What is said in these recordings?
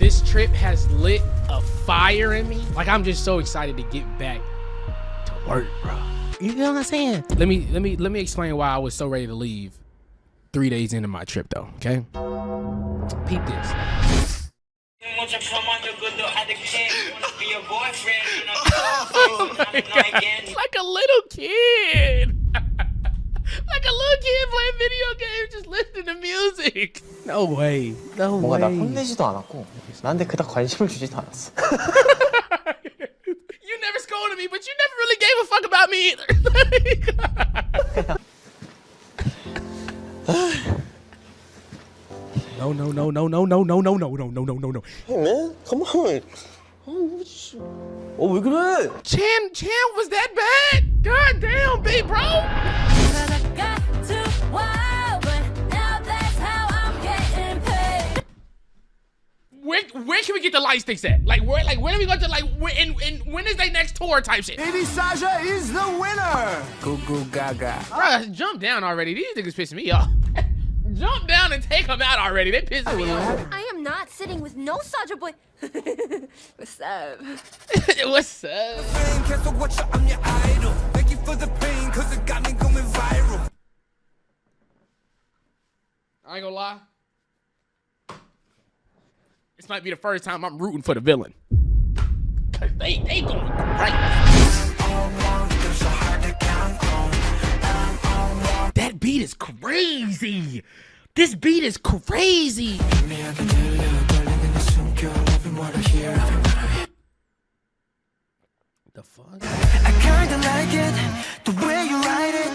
This trip has lit a fire in me. Like, I'm just so excited to get back to work, bro. You know what I'm saying? Let me explain why I was so ready to leave 3 days into my trip, though. Okay, peep this. Like a little kid. Like a little kid playing video games, just listening to music. No way. No 뭔가 way. 나 혼내지도 않았고 나한테 그닥 관심을 주지도 않았어. You never scolded me, but you never really gave a fuck about me either. No. Hey man, come on. 왜 그래? Chan was that bad? God damn, big bro. Where can we get the light sticks at? Like where are we going to when is their next tour type shit? Baby Sasha is the winner. Goo goo gaga. Bro, jump down already. These niggas pissing me off. Jump down and take them out already. They pissing me off. I am not sitting with no Sasha boy. What's up? What's up? Thank you for the pain, cause it got me going viral. I ain't gonna lie. This might be the first time I'm rooting for the villain. Cause they going great. That beat is crazy. This beat is crazy. The fuck? I kinda like it, the way you write it.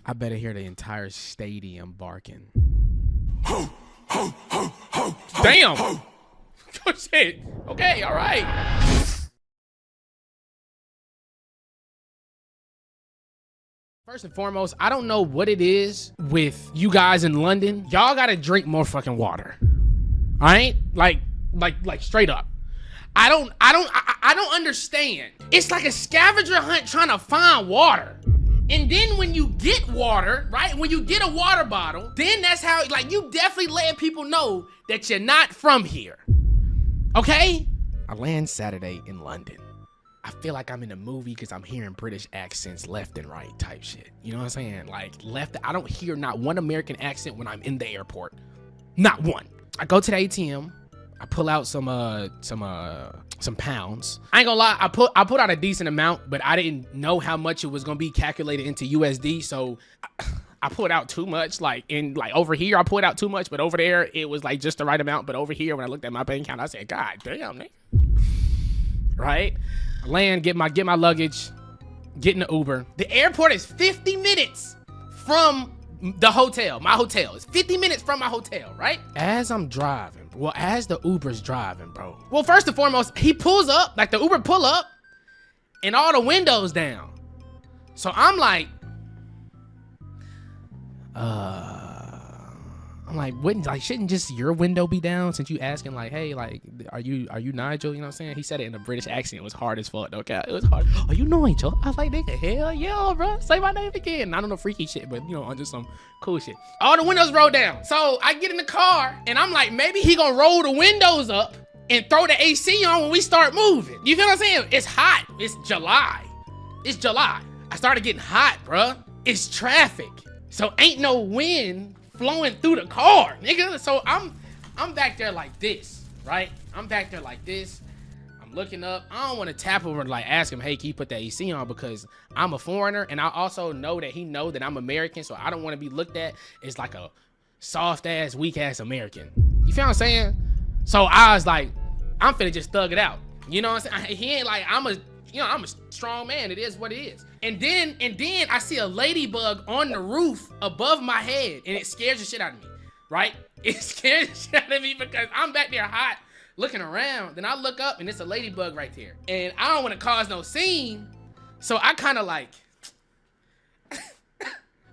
I better hear the entire stadium barking. Damn! Oh shit. Okay, all right. First and foremost, I don't know what it is with you guys in London. Y'all gotta drink more fucking water. All right? Like straight up. I don't understand. It's like a scavenger hunt trying to find water. And then when you get water, right? When you get a water bottle, then that's how, like, you definitely letting people know that you're not from here. Okay? I land Saturday in London. I feel like I'm in a movie because I'm hearing British accents left and right type shit. You know what I'm saying? Like, I don't hear not one American accent when I'm in the airport. Not one. I go to the ATM. I pull out some pounds. I ain't gonna lie, I put out a decent amount, but I didn't know how much it was gonna be calculated into USD, so I put out too much. Like over here, I put out too much, but over there it was like just the right amount. But over here, when I looked at my bank account, I said, God damn, nigga. Right? I land, get my luggage, get in the Uber. The airport is 50 minutes from the hotel. My hotel is 50 minutes from my hotel, right? As I'm driving, well, as the Uber's driving, bro. Well, first and foremost, he pulls up, like the Uber pull up, and all the windows down. So I'm like, shouldn't just your window be down since you asking like, hey, like, are you Nigel? You know what I'm saying? He said it in a British accent. It was hard as fuck, okay? It was hard. Are you Nigel? I was like, nigga, hell yeah, bro. Say my name again. I don't know freaky shit, but you know, on just some cool shit. All the windows rolled down. So I get in the car and I'm like, maybe he gonna roll the windows up and throw the AC on when we start moving. You feel what I'm saying? It's hot. It's July. It's July. I started getting hot, bro. It's traffic. So ain't no wind flowing through the car, nigga. So I'm back there like this, right? I'm back there like this. I'm looking up. I don't want to tap him or like ask him, hey, can you put the AC on? Because I'm a foreigner and I also know that he know that I'm American, so I don't want to be looked at as like a soft ass, weak ass American. You feel what I'm saying? So I was like, I'm finna just thug it out. You know what I'm saying? He ain't like, I'm a strong man. It is what it is. And then I see a ladybug on the roof above my head, and it scares the shit out of me, right? It scares the shit out of me because I'm back there hot, looking around. Then I look up, and it's a ladybug right there. And I don't want to cause no scene, so I kind of like,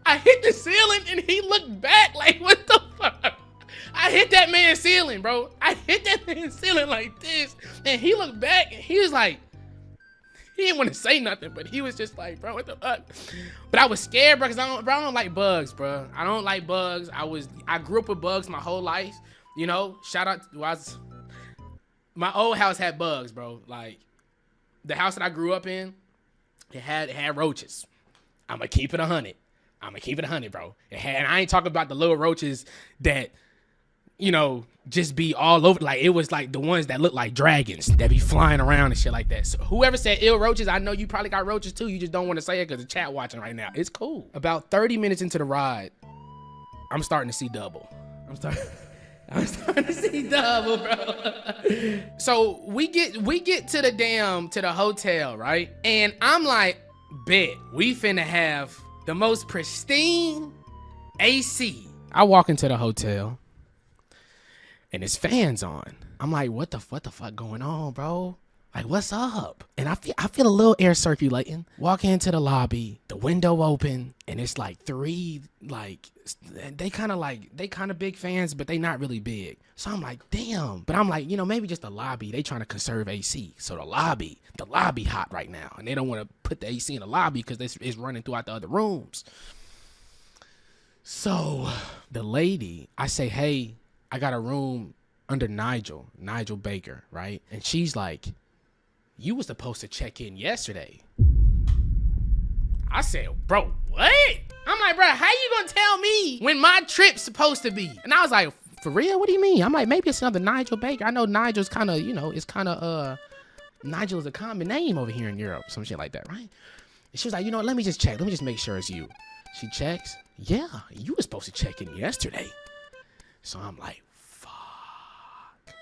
I hit the ceiling, and he looked back like, what the fuck? I hit that man's ceiling, bro. I hit that man's ceiling like this, and he looked back, and he was like, He didn't want to say nothing, but he was just like, bro, what the fuck? But I was scared, bro, because I don't like bugs, bro. I don't like bugs. I grew up with bugs my whole life. You know, shout out, my old house had bugs, bro. Like, the house that I grew up in, it had roaches. I'm going to keep it 100. I'm going to keep it 100, bro. And I ain't talking about the little roaches that, you know, just be all over. Like, it was like the ones that look like dragons that be flying around and shit like that. So whoever said ill roaches, I know you probably got roaches too. You just don't want to say it because the chat watching right now. It's cool. About 30 minutes into the ride, I'm starting to see double. I'm starting to see double, bro. So we get to the hotel, right? And I'm like, bet we finna have the most pristine AC. I walk into the hotel and his fans on. I'm like, what the fuck going on, bro? Like, what's up? And I feel a little air circulating. Walk into the lobby, the window open, and it's like three, like, they kind of big fans, but they not really big. So I'm like, damn. But I'm like, you know, maybe just the lobby, they trying to conserve AC. So the lobby hot right now, and they don't want to put the AC in the lobby because it's running throughout the other rooms. So the lady, I say, hey, I got a room under Nigel Baker, right? And she's like, you was supposed to check in yesterday. I said, bro, what? I'm like, bro, how you gonna tell me when my trip's supposed to be? And I was like, for real? What do you mean? I'm like, maybe it's another Nigel Baker. I know Nigel's kind of, you know, it's kind of, Nigel is a common name over here in Europe, some shit like that, right? And she was like, you know what, let me just check. Let me just make sure it's you. She checks. Yeah, you were supposed to check in yesterday. So I'm like,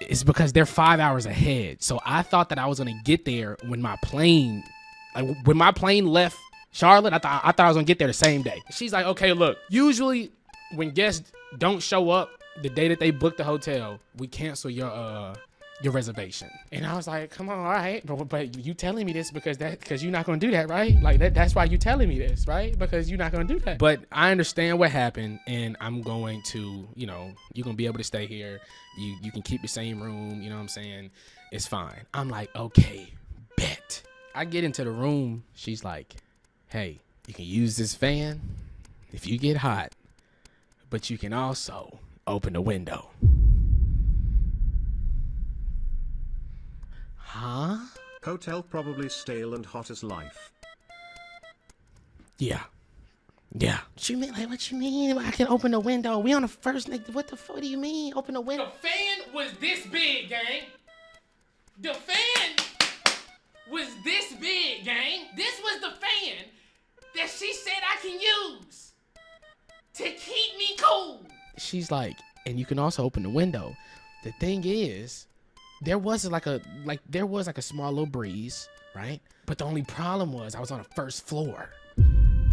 it's because they're 5 hours ahead. So I thought that I was gonna get there when my plane left Charlotte. I thought I was gonna get there the same day. She's like, okay, look, usually when guests don't show up the day that they booked the hotel, we cancel your reservation. And I was like, come on, all right, but you telling me this because you're not gonna do that, right? Like that's why you telling me this, right? Because you're not gonna do that. But I understand what happened, and I'm going to, you know, you're gonna be able to stay here. You can keep the same room, you know what I'm saying? It's fine. I'm like, okay, bet. I get into the room. She's like, hey, you can use this fan if you get hot, but you can also open the window. Huh? Hotel probably stale and hot as life. Yeah. What you mean? Like, what you mean? I can open the window. We on the first night. What the fuck do you mean? Open the window. The fan was this big, gang. The fan was this big, gang. This was the fan that she said I can use to keep me cool. She's like, and you can also open the window. The thing is, there was like a small little breeze, right? But the only problem was I was on the first floor.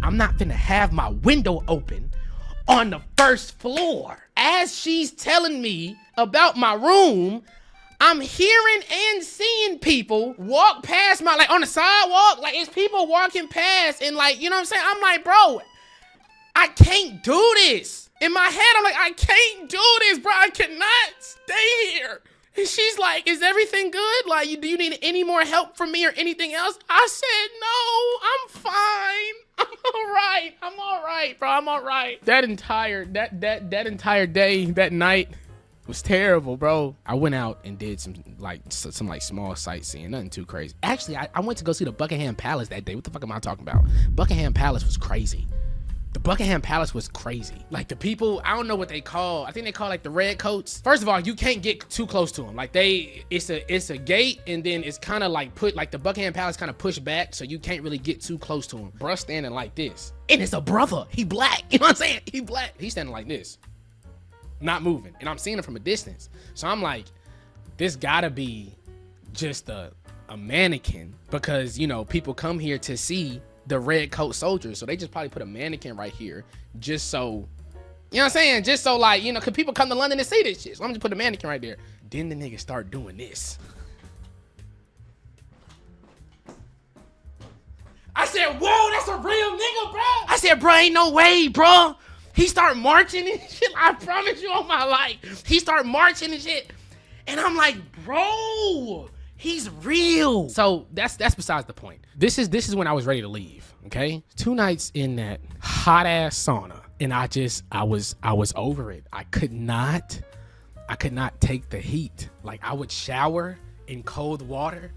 I'm not finna have my window open on the first floor. As she's telling me about my room, I'm hearing and seeing people walk past like on the sidewalk, like it's people walking past and like, you know what I'm saying? I'm like, bro, I can't do this. In my head, I'm like, I can't do this, bro. I cannot stay here. And she's like, is everything good? Like, do you need any more help from me or anything else? I said, no, I'm fine. I'm all right, bro. I'm all right. That entire day, that night was terrible, bro. I went out and did some small sightseeing, nothing too crazy. Actually, I went to go see the Buckingham Palace that day. What the fuck am I talking about? Buckingham Palace was crazy. The Buckingham Palace was crazy. Like the people, I don't know what they call. I think they call like the red coats. First of all, you can't get too close to them. Like it's a gate, and then it's kind of like the Buckingham Palace kind of pushed back, so you can't really get too close to him. Bruh standing like this, and it's a brother. He black. You know what I'm saying? He black. He's standing like this, not moving, and I'm seeing him from a distance. So I'm like, this gotta be just a mannequin, because you know people come here to see the red coat soldiers, so they just probably put a mannequin right here just so, you know what I'm saying, just so like, you know, cause people come to London to see this shit, so I'm just put a mannequin right there. Then the nigga start doing this. I said, whoa, that's a real nigga, bro. I said, bro, ain't no way, bro. He start marching and shit. I promise you on my life, he start marching and shit, and I'm like, bro, He's real. So that's besides the point. This is when I was ready to leave. Okay, 2 nights in that hot ass sauna, and I was over it. I could not take the heat. Like, I would shower in cold water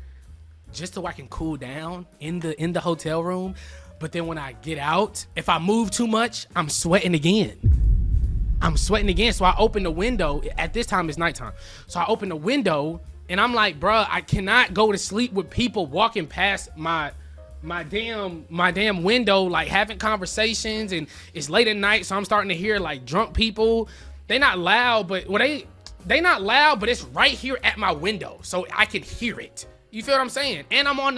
just so I can cool down in the hotel room. But then when I get out, if I move too much, I'm sweating again. So I open the window. At this time, it's nighttime. So I open the window, and I'm like, bruh, I cannot go to sleep with people walking past my damn window, like having conversations, and it's late at night, so I'm starting to hear like drunk people. They not loud, but they not loud, but it's right here at my window, so I can hear it. You feel what I'm saying? And I'm on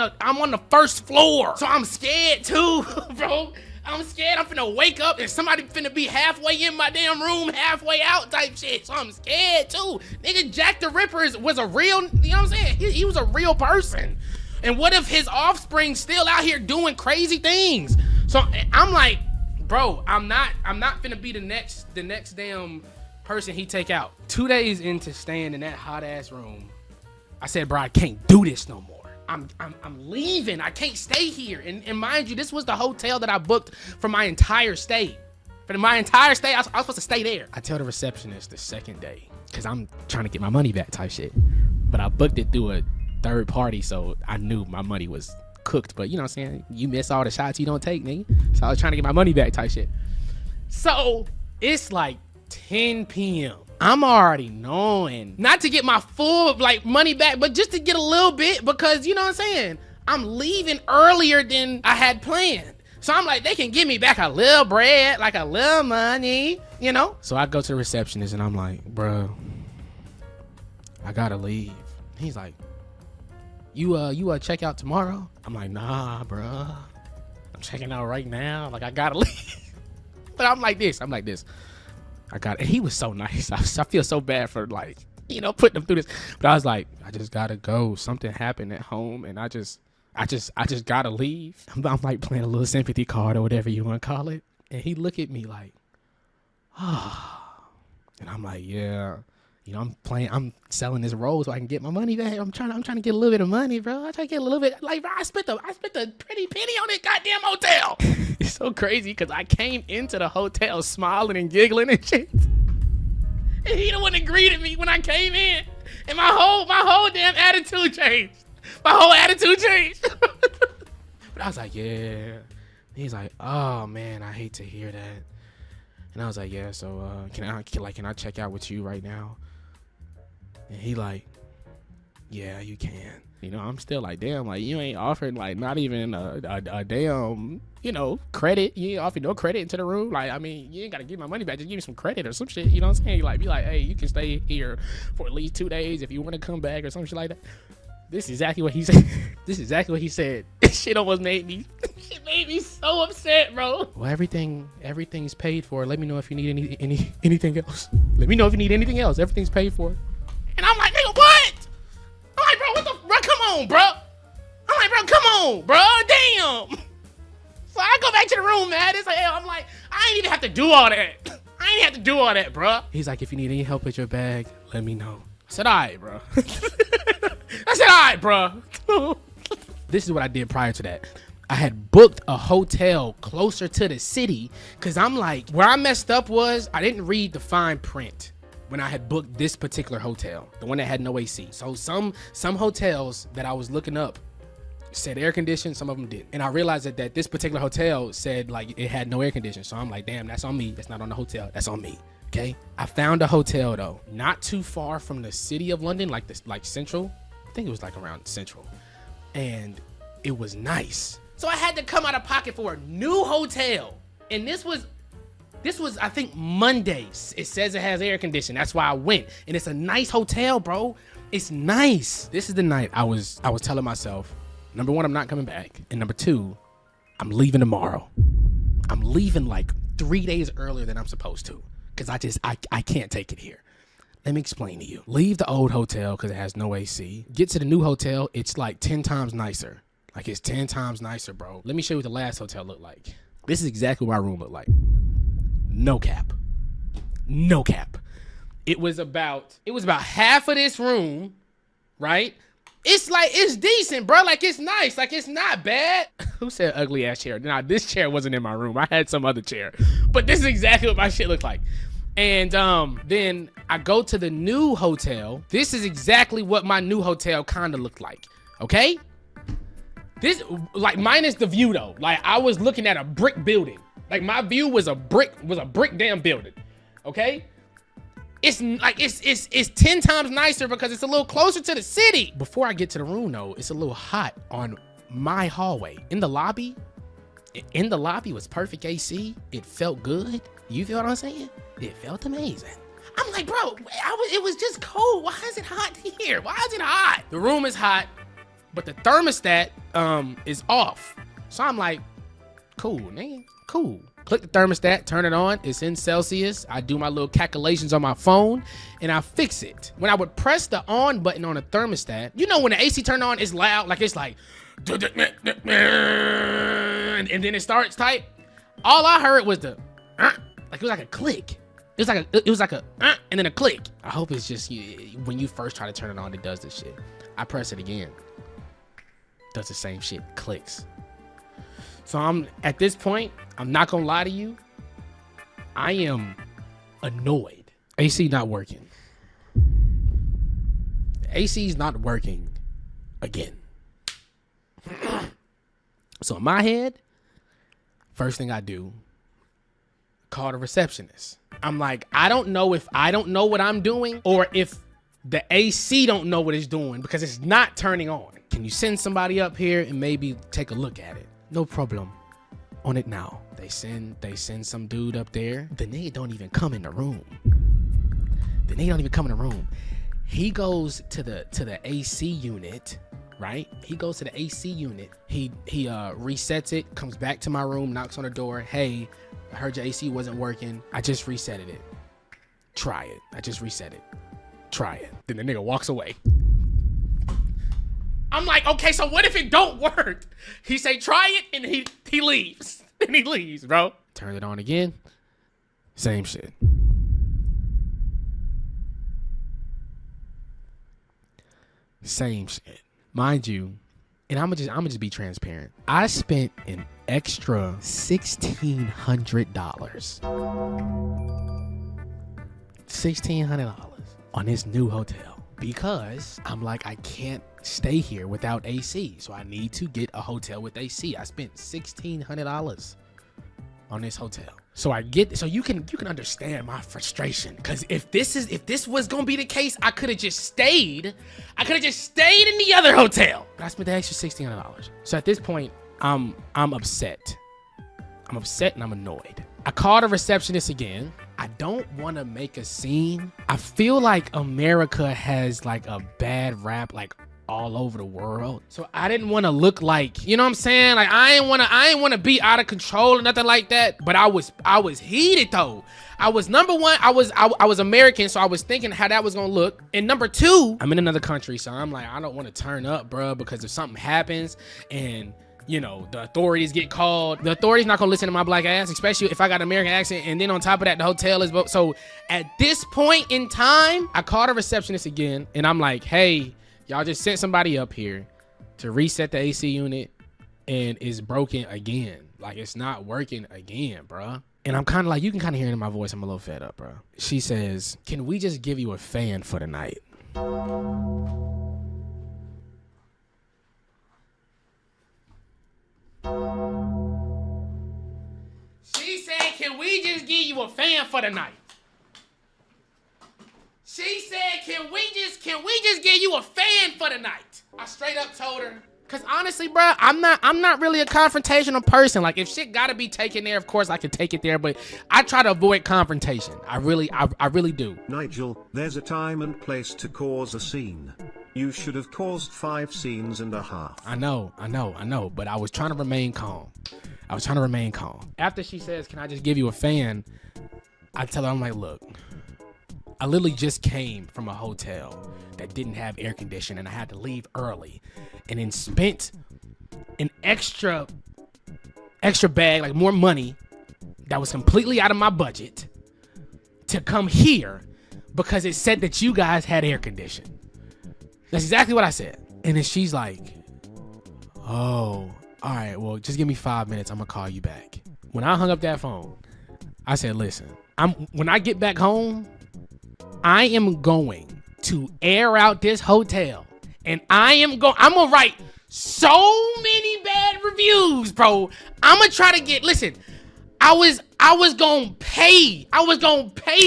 the first floor, so I'm scared too, bro. I'm scared I'm finna wake up and somebody finna be halfway in my damn room, halfway out type shit. So I'm scared too. Nigga, Jack the Ripper was a real, you know what I'm saying? He was a real person. And what if his offspring still out here doing crazy things? So I'm like, bro, I'm not finna be the next damn person he take out. 2 days into staying in that hot ass room, I said, bro, I can't do this no more. I'm leaving. I can't stay here. And mind you, this was the hotel that I booked for my entire stay. For my entire stay, I was supposed to stay there. I tell the receptionist the second day, because I'm trying to get my money back type shit. But I booked it through a third party, so I knew my money was cooked. But you know what I'm saying? You miss all the shots you don't take, nigga. So I was trying to get my money back type shit. So it's like 10 p.m. I'm already knowing, not to get my full like money back, but just to get a little bit, because you know what I'm saying? I'm leaving earlier than I had planned. So I'm like, they can give me back a little bread, like a little money, you know? So I go to the receptionist and I'm like, bro, I gotta leave. He's like, you check out tomorrow? I'm like, nah, bro. I'm checking out right now. Like, I gotta leave. But I'm like this. And he was so nice. I feel so bad for, like, you know, putting him through this. But I was like, I just gotta go. Something happened at home, and I just gotta leave. I'm like playing a little sympathy card or whatever you want to call it. And he looked at me like, and I'm like, yeah. You know, I'm selling this role so I can get my money back. I'm trying to get a little bit of money, bro. I'm trying to get a little bit. Like, bro, I spent a pretty penny on this goddamn hotel. It's so crazy because I came into the hotel smiling and giggling and shit. And he the one that greeted me when I came in. And my whole damn attitude changed. My whole attitude changed. But I was like, yeah. He's like, oh man, I hate to hear that. And I was like, yeah, so can I check out with you right now? And he like, yeah, you can. You know, I'm still like, damn, like, you ain't offered, like, not even a damn, you know, credit. You ain't offered no credit into the room. Like, I mean, you ain't got to give my money back. Just give me some credit or some shit. You know what I'm saying? Like, be like, hey, you can stay here for at least 2 days if you want to come back or some shit like that. This is exactly what he said. This is exactly what he said. This shit almost made me so upset, bro. Well, everything's paid for. Let me know if you need anything else. Let me know if you need anything else. Everything's paid for. And I'm like, nigga, what? I'm like, bro, what the, bro, come on, bro. I'm like, bro, come on, bro, damn. So I go back to the room, man. It's like, I'm like, I ain't even have to do all that. Bro. He's like, if you need any help with your bag, let me know. I said, all right, bro. This is what I did prior to that. I had booked a hotel closer to the city because I'm like, where I messed up was I didn't read the fine print when I had booked this particular hotel, the one that had no AC. So some hotels that I was looking up said air conditioned, some of them didn't. And I realized that this particular hotel said like it had no air conditioning. So I'm like, damn, that's on me. That's not on the hotel. That's on me. Okay. I found a hotel though, not too far from the city of London, like central. I think it was like around central. And it was nice. So I had to come out of pocket for a new hotel. And this was I think Mondays. It says it has air conditioning. That's why I went. And it's a nice hotel, bro. It's nice. This is the night I was telling myself, number one, I'm not coming back. And number two, I'm leaving tomorrow. I'm leaving like 3 days earlier than I'm supposed to. Cause I can't take it here. Let me explain to you. Leave the old hotel because it has no AC. Get to the new hotel. It's like 10 times nicer. Like it's 10 times nicer, bro. Let me show you what the last hotel looked like. This is exactly what my room looked like. No cap. It was about half of this room, right? It's like, it's decent, bro. Like, it's nice. Like, it's not bad. Who said ugly ass chair? Nah, this chair wasn't in my room. I had some other chair. But this is exactly what my shit looked like. And then I go to the new hotel. This is exactly what my new hotel kind of looked like. Okay? This, like, minus the view though. Like, I was looking at a brick building. Like, my view was a brick damn building. Okay? It's like, it's 10 times nicer because it's a little closer to the city. Before I get to the room though, it's a little hot on my hallway. In the lobby was perfect AC. It felt good. You feel what I'm saying? It felt amazing. I'm like, bro, it was just cold. Why is it hot here? Why is it hot? The room is hot, but the thermostat is off. So I'm like, cool, nigga, cool. Click the thermostat, turn it on. It's in Celsius. I do my little calculations on my phone and I fix it. When I would press the on button on the thermostat, you know when the AC turned on, it's loud, like it's like, and then it starts tight. All I heard was the, like it was like a click. It was like a, and then a click. I hope it's just when you first try to turn it on, it does this shit. I press it again. Does the same shit, clicks. So I'm at this point, I'm not gonna lie to you, I am annoyed. AC not working. AC's not working again. So in my head, first thing I do, call the receptionist. I'm like, I don't know if I don't know what I'm doing or if the AC don't know what it's doing because it's not turning on. Can you send somebody up here and maybe take a look at it? No problem. On it now. They send some dude up there. The nigga don't even come in the room. He goes to the AC unit, right? He goes to the AC unit. He resets it, comes back to my room, knocks on the door. Hey, I heard your AC wasn't working. I just resetted it. Try it. I just reset it. Try it. Then the nigga walks away. I'm like, okay, so what if it don't work? He say, try it, and he leaves. And he leaves, bro. Turn it on again. Same shit. Same shit. Mind you, and I'm gonna just be transparent. I spent an extra $1,600. $1,600 on this new hotel. Because I'm like, I can't stay here without AC. So I need to get a hotel with AC. I spent $1,600 on this hotel. So you can understand my frustration. Cause if this was gonna be the case, I could have just stayed. In the other hotel. But I spent the extra $1,600. So at this point, I'm upset. I'm upset and I'm annoyed. I called a receptionist again. I don't want to make a scene. I feel like America has like a bad rap like all over the world. So I didn't want to look like, you know what I'm saying? Like I ain't want to be out of control or nothing like that. But I was heated though. I was number one, I was American, so I was thinking how that was gonna look. And number two, I'm in another country, so I'm like, I don't want to turn up, bro, because if something happens and you know, the authorities get called. The authorities not gonna listen to my black ass, especially if I got an American accent. And then on top of that, the hotel is so at this point in time, I called a receptionist again and I'm like, hey, y'all just sent somebody up here to reset the AC unit and it's broken again. Like it's not working again, bruh. And I'm kind of like, you can kind of hear it in my voice. I'm a little fed up, bro. She says, can we just give you a fan for the night? She said, can we just give you a fan for the night? She said, can we just give you a fan for the night? I straight up told her, cause honestly, bro, I'm not really a confrontational person. Like if shit gotta be taken there, of course I can take it there, but I try to avoid confrontation. I really do. Nigel, there's a time and place to cause a scene. You should have caused 5 scenes and a half. I know, but I was trying to remain calm. After she says, can I just give you a fan? I tell her, I'm like, look, I literally just came from a hotel that didn't have air conditioning and I had to leave early and then spent an extra bag, like more money that was completely out of my budget to come here because it said that you guys had air conditioning. That's exactly what I said. And then she's like, oh, all right, well, just give me 5 minutes. I'm gonna call you back. When I hung up that phone, I said, listen, when I get back home, I am going to air out this hotel, and I'm gonna write so many bad reviews, bro. I'm gonna try to get, listen, I was gonna pay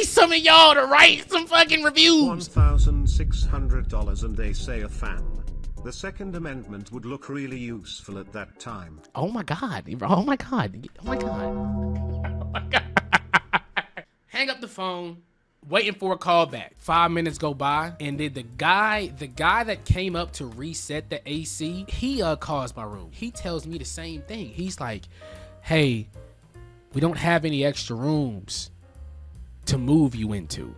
some of y'all to write some fucking reviews. $1,600 and they say a fan. The Second Amendment would look really useful at that time. Oh my God, bro. Oh my God. Oh my God. Oh my God. Hang up the phone, waiting for a call back. 5 minutes go by, and then the guy that came up to reset the AC, he calls my room. He tells me the same thing. He's like, hey, we don't have any extra rooms to move you into.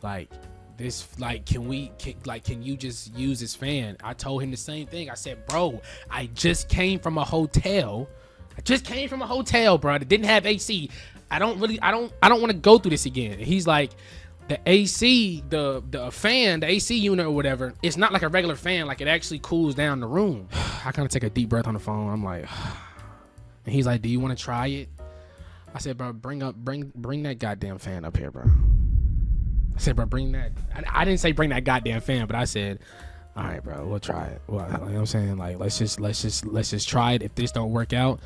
Like, this, like, can you just use this fan? I told him the same thing. I said, bro, I just came from a hotel. Bro, that didn't have AC. I don't want to go through this again. And he's like, the AC, the fan, the AC unit or whatever, it's not like a regular fan. Like, it actually cools down the room. I kind of take a deep breath on the phone. I'm like, and he's like, do you want to try it? I said, bro, bring that goddamn fan up here, bro. I said, bro, bring that. I didn't say bring that goddamn fan, but I said, all right, bro, we'll try it. Well, you know what I'm saying? Like, let's just try it. If this don't work out,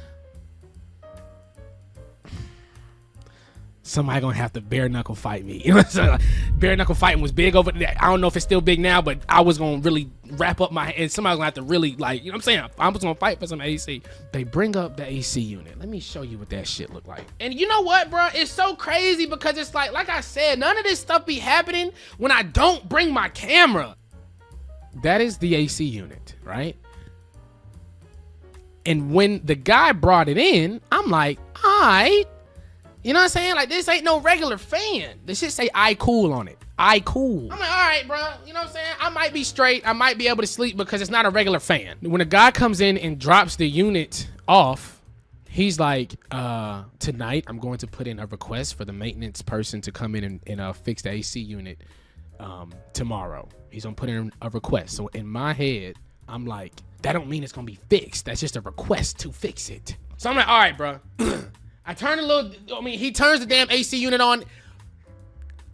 somebody gonna have to bare knuckle fight me. You know what I'm saying? Like, bare knuckle fighting was big over there. I don't know if it's still big now, but I was gonna really wrap up my, and somebody's gonna have to really, like, you know what I'm saying? I was gonna fight for some AC. They bring up the AC unit. Let me show you what that shit look like. And you know what, bro? It's so crazy because it's like I said, none of this stuff be happening when I don't bring my camera. That is the AC unit, right? And when the guy brought it in, I'm like, all right. You know what I'm saying? Like, this ain't no regular fan. This shit say I cool on it. I cool. I'm like, all right, bro. You know what I'm saying? I might be straight. I might be able to sleep because it's not a regular fan. When a guy comes in and drops the unit off, he's like, tonight I'm going to put in a request for the maintenance person to come in and fix the AC unit tomorrow. He's gonna put in a request. So in my head, I'm like, that don't mean it's gonna be fixed. That's just a request to fix it. So I'm like, all right, bro. He turns the damn AC unit on.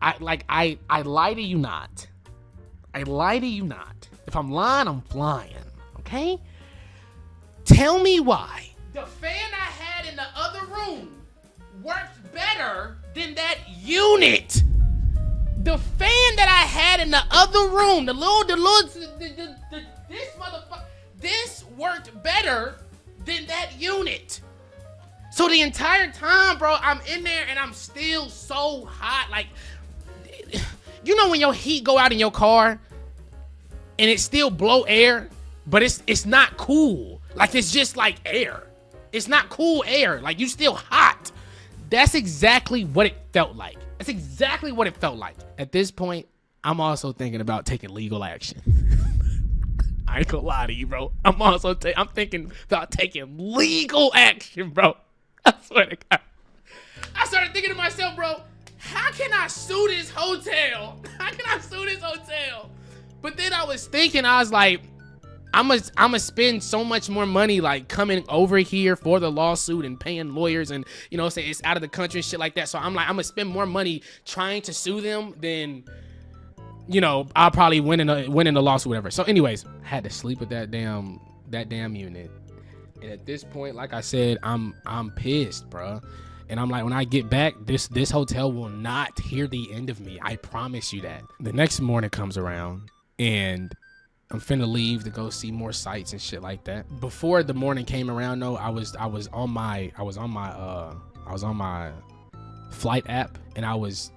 I lie to you not. I lie to you not. If I'm lying, I'm flying. Okay? Tell me why the fan I had in the other room works better than that unit. The fan that I had in the other room, this motherfucker, this worked better than that unit. So the entire time, bro, I'm in there and I'm still so hot. Like, you know when your heat go out in your car and it still blow air, but it's not cool. Like, it's just like air. It's not cool air. Like, you still hot. That's exactly what it felt like. That's exactly what it felt like. At this point, I'm also thinking about taking legal action. I ain't gonna lie to you, bro. I'm thinking about taking legal action, bro. I swear to God. I started thinking to myself, bro, how can I sue this hotel? But then I was thinking, I was like, I'm gonna spend so much more money like coming over here for the lawsuit and paying lawyers and, you know, say it's out of the country and shit like that. So I'm like, I'm gonna spend more money trying to sue them than, you know, I'll probably win in the lawsuit, whatever. So anyways, I had to sleep with that damn unit. And at this point, like I said, I'm pissed, bro. And I'm like, when I get back, this hotel will not hear the end of me. I promise you that. The next morning comes around and I'm finna leave to go see more sights and shit like that. Before the morning came around though, I was on my flight app and I was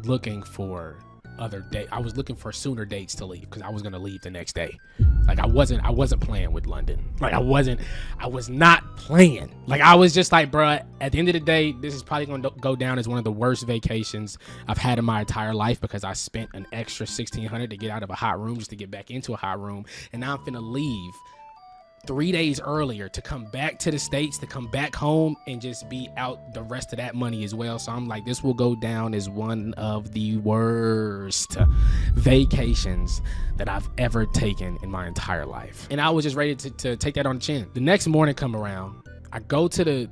looking for I was looking for sooner dates to leave because I was gonna leave the next day. Like I wasn't playing with London. Like I was not playing. Like I was just like, bruh, at the end of the day, this is probably gonna go down as one of the worst vacations I've had in my entire life because I spent an extra $1,600 to get out of a hot room just to get back into a hot room, and now I'm finna leave 3 days earlier to come back to the States, to come back home and just be out the rest of that money as well. So I'm like, this will go down as one of the worst vacations that I've ever taken in my entire life. And I was just ready to take that on the chin. The next morning come around, I go to the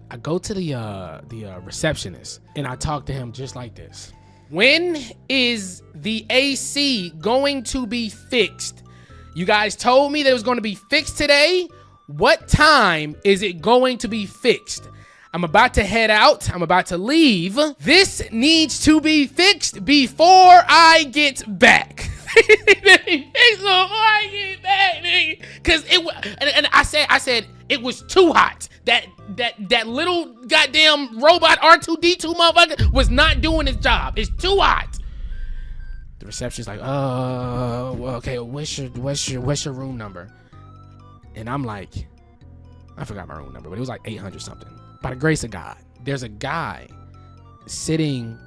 receptionist and I talk to him just like this. When is the AC going to be fixed? You guys told me that it was going to be fixed today. What time is it going to be fixed? I'm about to head out. I'm about to leave. This needs to be fixed before I get back. Before I get back, nigga. Cause and I said it was too hot. That little goddamn robot R2D2 motherfucker was not doing his job. It's too hot. The reception's like, well, okay, what's your room number? And I'm like, I forgot my room number, but it was like 800 something. By the grace of God, there's a guy sitting.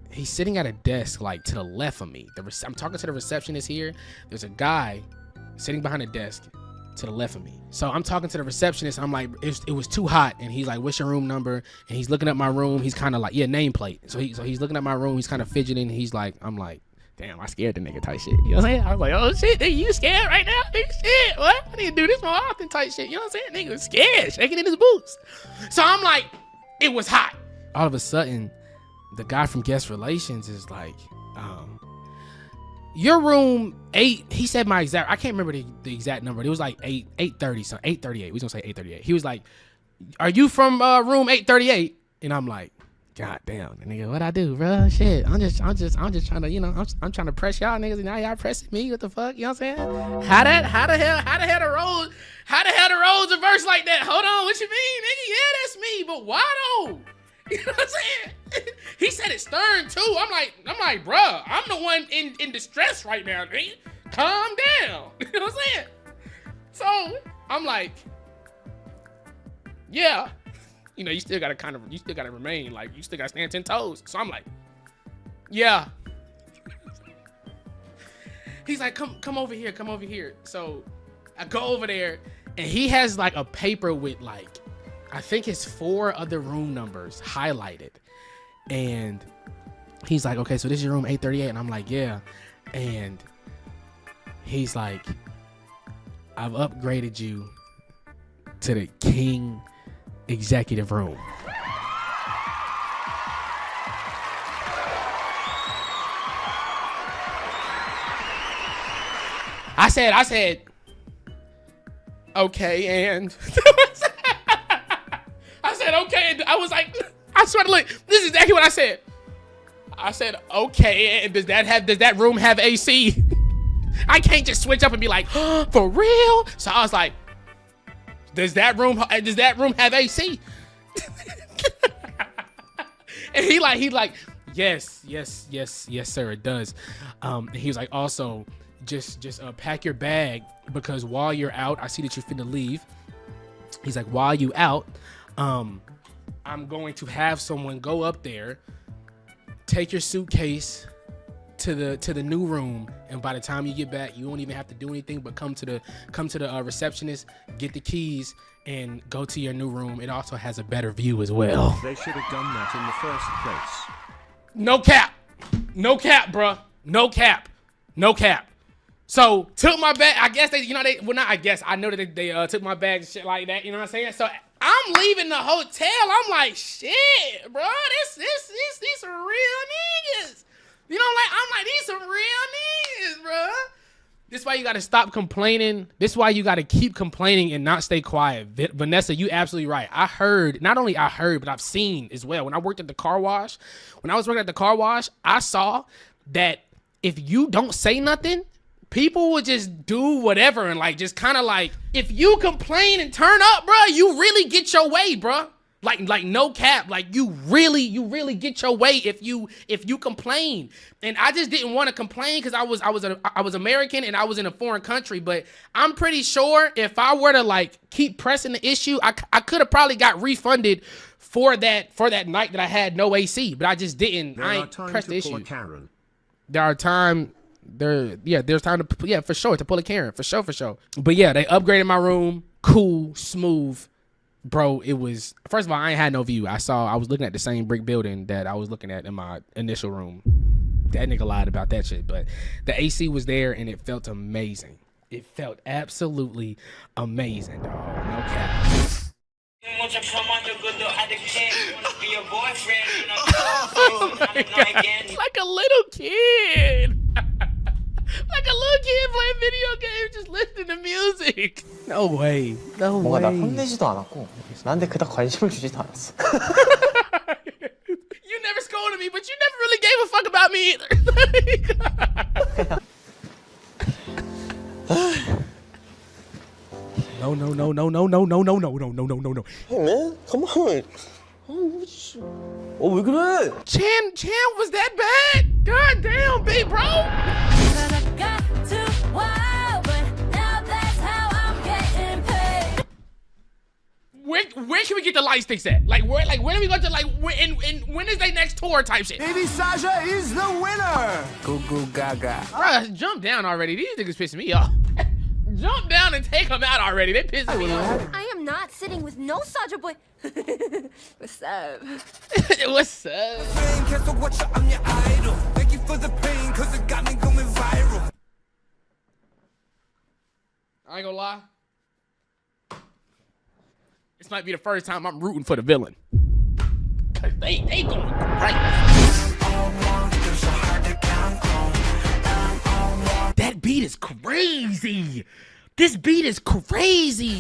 He's sitting at a desk like to the left of me. I'm talking to the receptionist here. There's a guy sitting behind a desk to the left of me. So I'm talking to the receptionist. I'm like, it was too hot. And he's like, what's your room number? And he's looking at my room. He's kind of like, yeah, nameplate. So he's looking at my room. He's kind of fidgeting. I'm like, damn, I scared the nigga type shit. You know what I'm saying? I was like, oh shit, nigga, you scared right now? Nigga, shit, what? I need to do this more often type shit. You know what I'm saying? Nigga was scared, shaking in his boots. So I'm like, it was hot. All of a sudden, the guy from guest relations is like, your room 8, he said my exact, I can't remember the exact number. It was like 830, so 838. We was gonna say 838. He was like, are you from room 838? And I'm like, God damn, nigga, what I do, bro? Shit, I'm just trying to, you know, I'm trying to press y'all niggas, and now y'all pressing me. What the fuck? You know what I'm saying? How the hell the roles reverse like that? Hold on, what you mean, nigga? Yeah, that's me, but why though? You know what I'm saying? He said it stern too. I'm like, bruh, I'm the one in distress right now, nigga. Calm down. You know what I'm saying? So I'm like, yeah. You know, you still gotta remain, like, you still gotta stand 10 toes. So I'm like, yeah. He's like, come over here. So I go over there and he has like a paper with like, I think it's 4 other room numbers highlighted. And he's like, okay, so this is your room 838. And I'm like, yeah. And he's like, I've upgraded you to the king executive room. I said, okay, and I said, okay, and I was like, I swear to look, this is exactly what I said. I said, okay, and does that room have AC? I can't just switch up and be like, oh, for real? So I was like, does that room have AC? And he like, yes, sir, it does. And he was like, also, just pack your bag, because while you're out, I see that you're finna leave. He's like, while you out, I'm going to have someone go up there, take your suitcase to the new room, and by the time you get back, you won't even have to do anything but come to the receptionist, get the keys, and go to your new room. It also has a better view as well. They should have done that in the first place. No cap, bruh. No cap. So took my bag. I guess I know that they took my bag and shit like that. You know what I'm saying? So I'm leaving the hotel. I'm like, shit, bro. These some real niggas. You know, I'm like, these some real niggas, bro. This is why you gotta stop complaining. This is why you gotta keep complaining and not stay quiet. Vanessa, you absolutely right. Not only I heard, but I've seen as well. When I worked at the car wash, I saw that if you don't say nothing, people would just do whatever, and like just kind of like, if you complain and turn up, bro, you really get your way, bro. Like no cap, like you really get your way if you complain. And I just didn't want to complain because I was American and I was in a foreign country. But I'm pretty sure if I were to like keep pressing the issue, I could have probably got refunded for that night that I had no AC. But I just didn't. I ain't pressed the issue. There's time to, for sure, to pull a Karen, for sure. But yeah, they upgraded my room. cool, smooth. Bro, it was, first of all, I ain't had no view. I was looking at the same brick building that I was looking at in my initial room. That nigga lied about that shit, but the AC was there and it felt amazing. It felt absolutely amazing, dog. No cap. Oh my God. Like a little kid. Like a little kid playing video games, just listening to music. No way. No 뭔가 나 way. 혼내지도 않았고 나한테 그닥 관심을 주지도 않았어. You never scolded me, but you never really gave a fuck about me either. No. Hey man, come on. 왜 그래? Chan was that bad? God damn, big bro. But I got too wild, but now that's how I'm getting paid. Where can we get the light sticks at? Like where do we go to when is their next tour type shit? Baby Sasha is the winner. Goo goo gaga. Bruh, jump down already. These niggas pissing me off. Jump down and take them out already. They pissing me off. I am not sitting with no Saja boy. What's up? What's up? I'm your idol. Thank you for the pain, cause it got me going viral. I ain't gonna lie. This might be the first time I'm rooting for the villain. Cause they going right. That beat is crazy. This beat is crazy.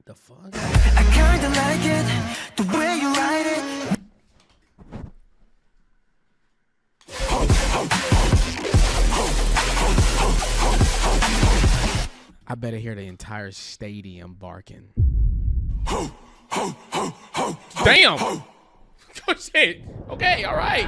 The fuck? I kinda like it, the way you write it. I better hear the entire stadium barking. Damn. Oh shit. Okay, all right.